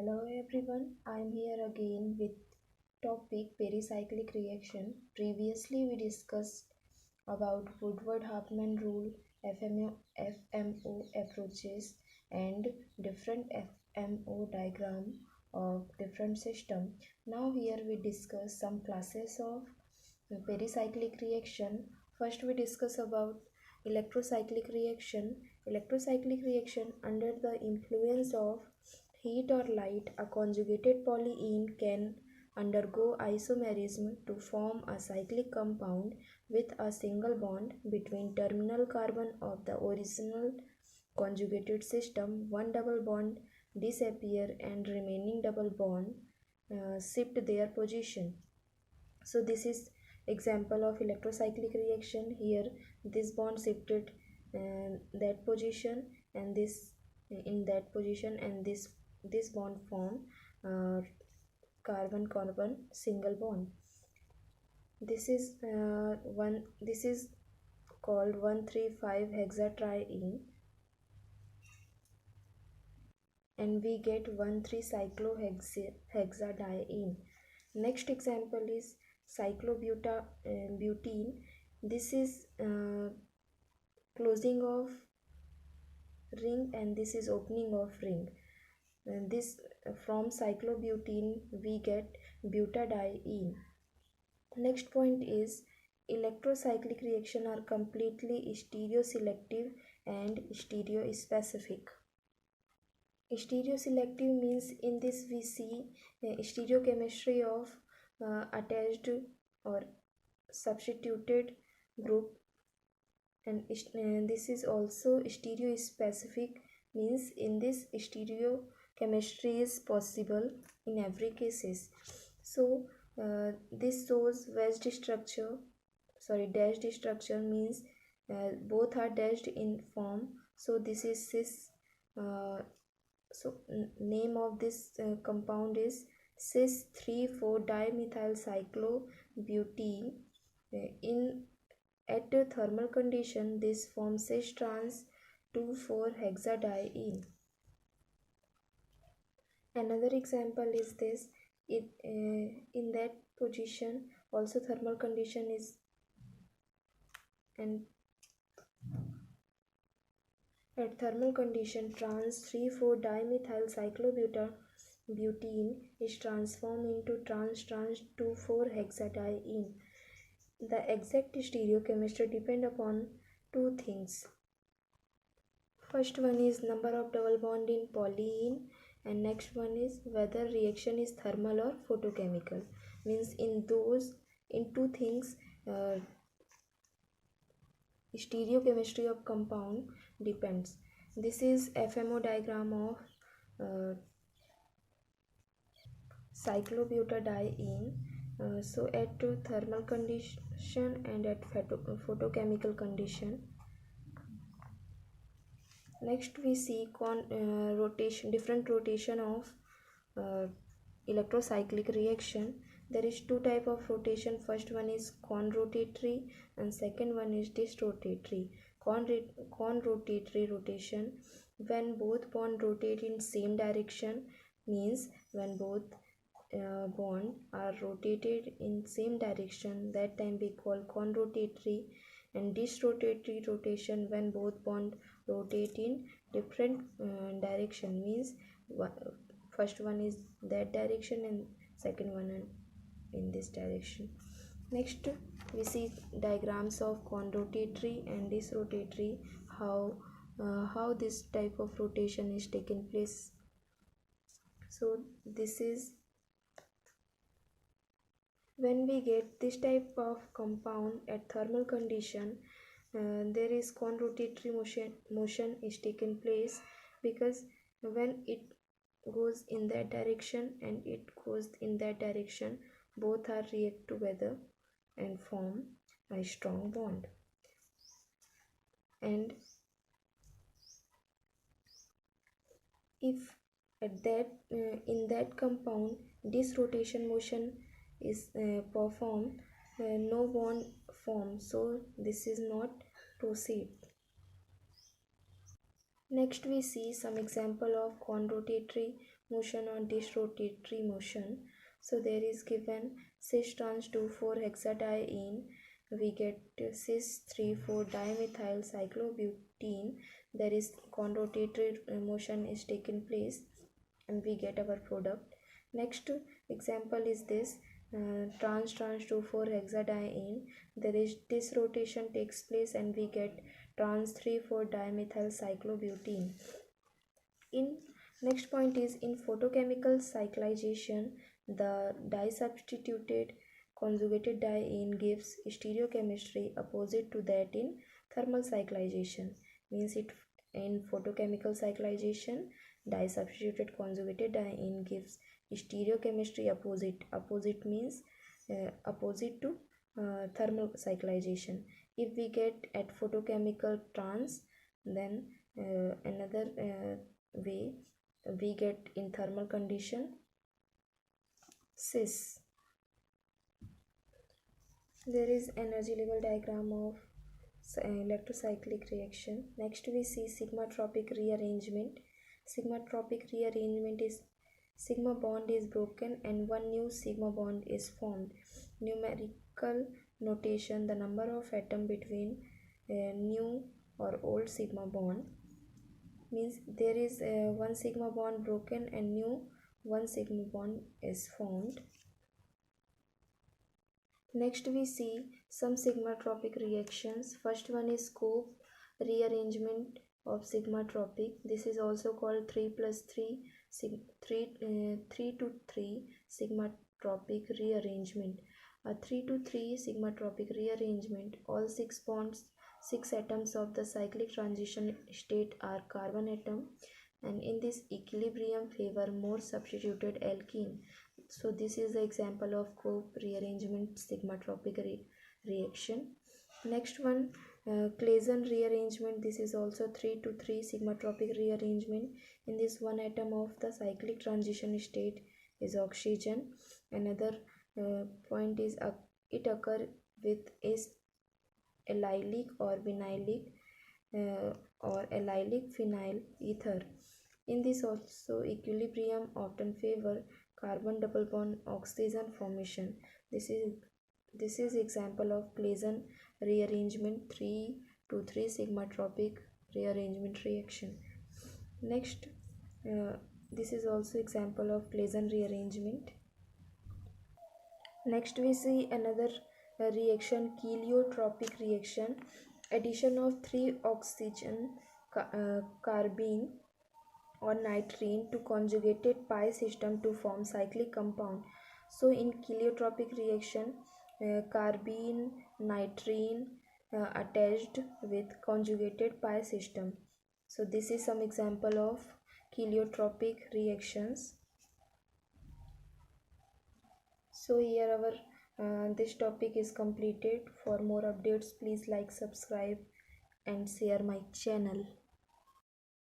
Hello everyone, I'm here again with topic pericyclic reaction. Previously we discussed about Woodward-Hartmann rule, FMO approaches and different FMO diagram of different system. Now here we discuss some classes of pericyclic reaction. First we discuss about electrocyclic reaction. Electrocyclic reaction under the influence of heat or light, a conjugated polyene can undergo isomerism to form a cyclic compound with a single bond between terminal carbon of the original conjugated system. One double bond disappear and remaining double bond shift their position. So this is example of electrocyclic reaction. Here this bond shifted that position and this in that position, and this bond form carbon carbon single bond. This is called 1,3,5 hexatriene, and we get 1,3-cyclohexadiene. Next example is cyclobutene. This is closing of ring and this is opening of ring. And this from cyclobutene we get butadiene. Next point is electrocyclic reaction are completely stereoselective and stereospecific. Stereoselective means in this we see stereochemistry of attached or substituted group, and this is also stereospecific means in this stereochemistry is possible in every cases. So this shows dashed structure means both are dashed in form. So this is cis name of this compound is cis 3,4-dimethyl cyclobutene. In at thermal condition this forms cis trans 2,4-hexadiene. Another example is this. In that position also thermal condition is, and at thermal condition trans 3,4-dimethyl cyclobutene is transformed into trans 2,4-hexadiene. The exact stereochemistry depend upon two things. First one is number of double bond in polyene, and next one is whether reaction is thermal or photochemical. Means in two things stereochemistry of compound depends. This is FMO diagram of cyclobutadiene. So at thermal condition and at photochemical condition. Next we see different rotation of electrocyclic reaction. There is two type of rotation. First one is conrotatory and second one is disrotatory. Conrotatory rotation, when both bond rotate in same direction, means when both bond are rotated in same direction, that time we call conrotatory. And disrotatory rotation, when both bond rotate in different direction, means first one is that direction and second one in this direction. Next we see diagrams of conrotatory and disrotatory, how this type of rotation is taken place. So this is when we get this type of compound at thermal condition, there is conrotatory motion is taken place, because when it goes in that direction and it goes in that direction, both are react together and form a strong bond. And if at that in that compound this rotation motion is performed, no bond forms, so this is not proceed. Next we see some example of conrotatory motion or dish rotatory motion. So there is given cis trans 2,4 hexadiene, we get cis 3,4 dimethyl cyclobutene. There is conrotatory motion is taken place and we get our product. Next example is this trans 2,4 hexadiene. There is this rotation takes place and we get trans 3,4 dimethyl cyclobutene. In next point is in photochemical cyclization, the disubstituted conjugated diene gives stereochemistry opposite to that in thermal cyclization. Means it in photochemical cyclization, disubstituted conjugated diene gives stereochemistry opposite. Opposite means opposite to thermal cyclization. If we get at photochemical trans, then another way we get in thermal condition cis. There is energy level diagram of electrocyclic reaction. Next we see sigmatropic rearrangement. Sigmatropic rearrangement is sigma bond is broken and one new sigma bond is formed. Numerical notation: the number of atom between new or old sigma bond. Means there is one sigma bond broken and new one sigma bond is formed. Next we see some sigmatropic reactions. First one is Cope rearrangement of sigmatropic. This is also called 3 plus 3 3 to 3 sigmatropic rearrangement. A 3 to 3 sigmatropic rearrangement, all 6 atoms of the cyclic transition state are carbon atom, and in this equilibrium favor more substituted alkene. So this is the example of Cope rearrangement sigmatropic reaction. Next one, Claisen rearrangement. This is also 3 to 3 sigmatropic rearrangement. In this, one atom of the cyclic transition state is oxygen. Another point is it occur with allylic or vinylic or allylic phenyl ether. In this also equilibrium often favor carbon double bond oxygen formation. This is example of Claisen rearrangement 3 to 3 sigmatropic rearrangement reaction. Next, this is also example of Claisen rearrangement. Next we see another reaction, heliotropic reaction. Addition of 3 oxygen carbene or nitrene to conjugated pi system to form cyclic compound. So in heliotropic reaction, carbene nitrene attached with conjugated pi system. So this is some example of heliotropic reactions. So here our this topic is completed. For more updates, please like, subscribe and share my channel.